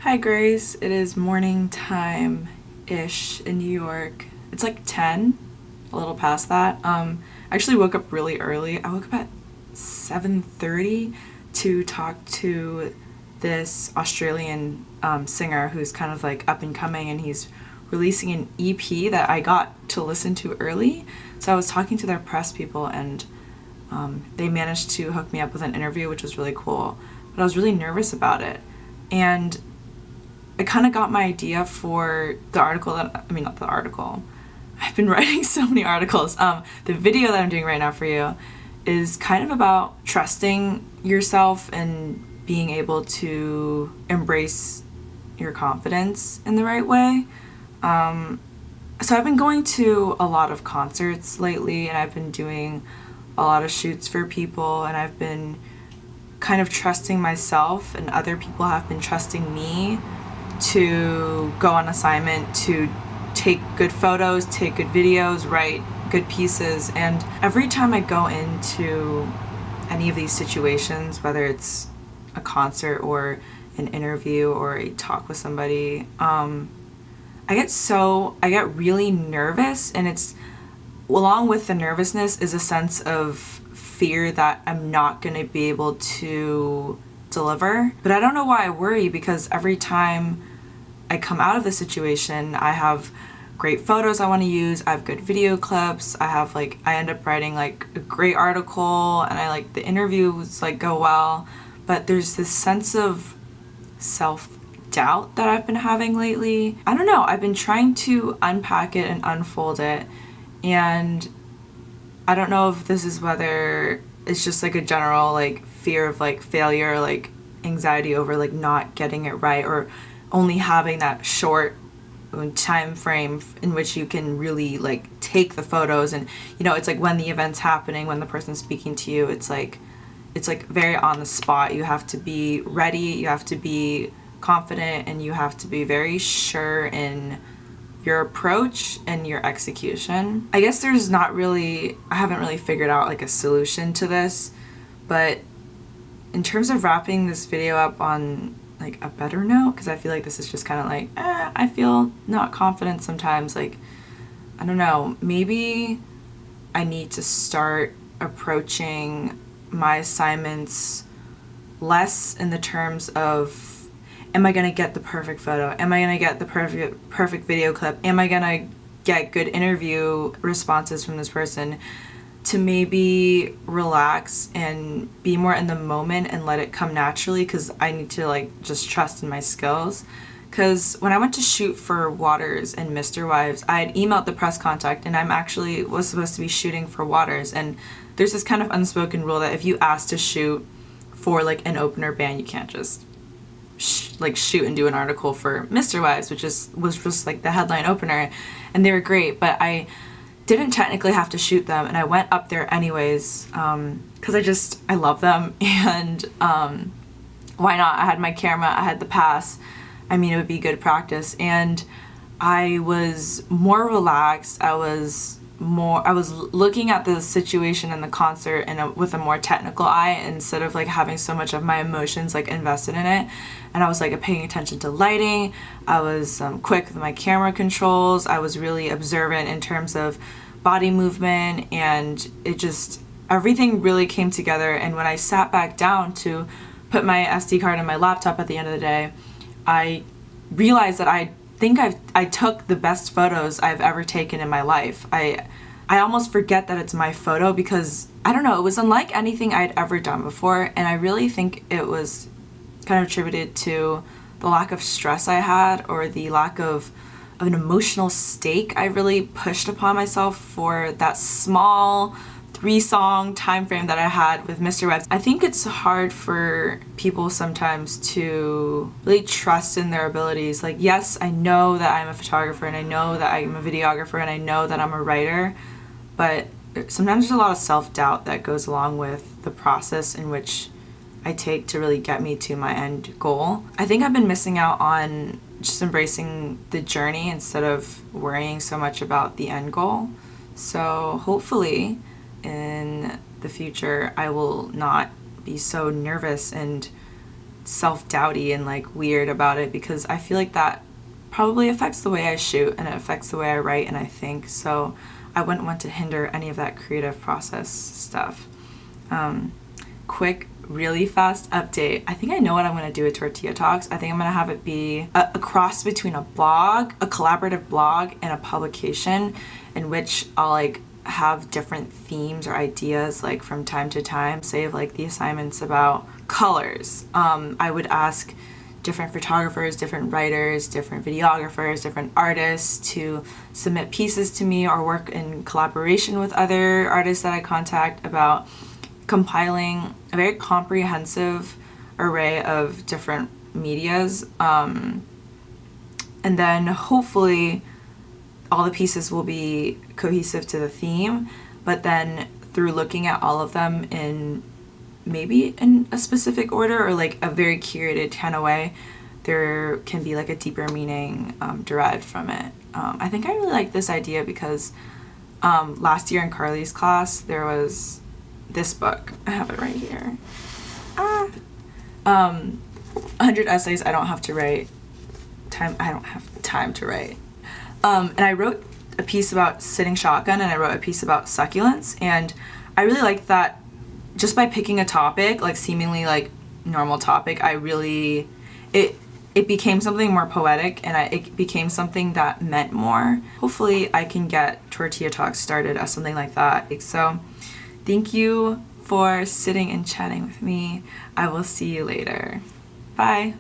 Hi Grace, it is morning time-ish in New York. It's like 10, a little past that. I actually woke up really early. I woke up at 7:30 to talk to this Australian singer who's kind of like up and coming, and he's releasing an EP that I got to listen to early. So I was talking to their press people, and they managed to hook me up with an interview, which was really cool. But I was really nervous about it. And I kind of got my idea for the article not the article. I've been writing so many articles. The video that I'm doing right now for you is kind of about trusting yourself and being able to embrace your confidence in the right way. So I've been going to a lot of concerts lately, and I've been doing a lot of shoots for people, and I've been kind of trusting myself, and other people have been trusting me to go on assignment, to take good photos, take good videos, write good pieces. And every time I go into any of these situations, whether it's a concert or an interview or a talk with somebody, I get really nervous, and it's along with the nervousness is a sense of fear that I'm not going to be able to deliver. But I don't know why I worry, because every time I come out of the situation, I have great photos I want to use, I have good video clips, I end up writing like a great article, and the interviews go well. But there's this sense of self-doubt that I've been having lately. I don't know, I've been trying to unpack it and unfold it, and I don't know if this is whether it's just a general fear of failure, anxiety over not getting it right, or only having that short time frame in which you can really take the photos. And it's when the event's happening, when the person's speaking to you, it's very on the spot. You have to be ready, you have to be confident, and you have to be very sure in your approach and your execution. I guess I haven't really figured out a solution to this, but in terms of wrapping this video up on a better note, because I feel this is just kind of I feel not confident sometimes. I don't know, maybe I need to start approaching my assignments less in the terms of, am I gonna get the perfect photo? Am I gonna get the perfect video clip? Am I gonna get good interview responses from this person? To maybe relax and be more in the moment and let it come naturally, because I need to just trust in my skills. Because when I went to shoot for Waters and Mr. Wives, I had emailed the press contact, and was supposed to be shooting for Waters, and there's this kind of unspoken rule that if you ask to shoot for an opener band, you can't just shoot and do an article for Mr. Wives, which was just the headline opener, and they were great, but I didn't technically have to shoot them, and I went up there anyways, because I love them, and why not? I had my camera, I had the pass. I mean, it would be good practice, and I was more relaxed. I was looking at the situation in the concert with a more technical eye, instead of having so much of my emotions invested in it. And I was paying attention to lighting. I was quick with my camera controls. I was really observant in terms of body movement, and everything really came together. And when I sat back down to put my SD card in my laptop at the end of the day, I realized that I took the best photos I've ever taken in my life. I almost forget that it's my photo, because I don't know, it was unlike anything I'd ever done before, and I really think it was kind of attributed to the lack of stress I had, or the lack of an emotional stake I really pushed upon myself for that small 3-song time frame that I had with Mr. Webb. I think it's hard for people sometimes to really trust in their abilities. Yes, I know that I'm a photographer, and I know that I'm a videographer, and I know that I'm a writer, but sometimes there's a lot of self-doubt that goes along with the process in which I take to really get me to my end goal. I think I've been missing out on just embracing the journey instead of worrying so much about the end goal. So hopefully in the future I will not be so nervous and self-doubty and like weird about it, because I feel like that probably affects the way I shoot and it affects the way I write and I think. So I wouldn't want to hinder any of that creative process stuff. Quick, really fast update. I think I know what I'm going to do with Tortilla Talks. I think I'm going to have it be a cross between a blog, a collaborative blog, and a publication in which I'll like have different themes or ideas like from time to time. Say if like the assignments about colors, I would ask different photographers, different writers, different videographers, different artists to submit pieces to me or work in collaboration with other artists that I contact about compiling a very comprehensive array of different medias. And then hopefully all the pieces will be cohesive to the theme, but then through looking at all of them in maybe in a specific order or like a very curated kind of way, there can be like a deeper meaning derived from it. I think I really like this idea because last year in Carly's class there was this book. I have it right here. 100 essays I don't have to write. I don't have time to write. And I wrote a piece about sitting shotgun and I wrote a piece about succulents, and I really liked that just by picking a topic, like seemingly like normal topic, it became something more poetic and it became something that meant more. Hopefully I can get Tortilla Talks started as something like that. So thank you for sitting and chatting with me. I will see you later. Bye.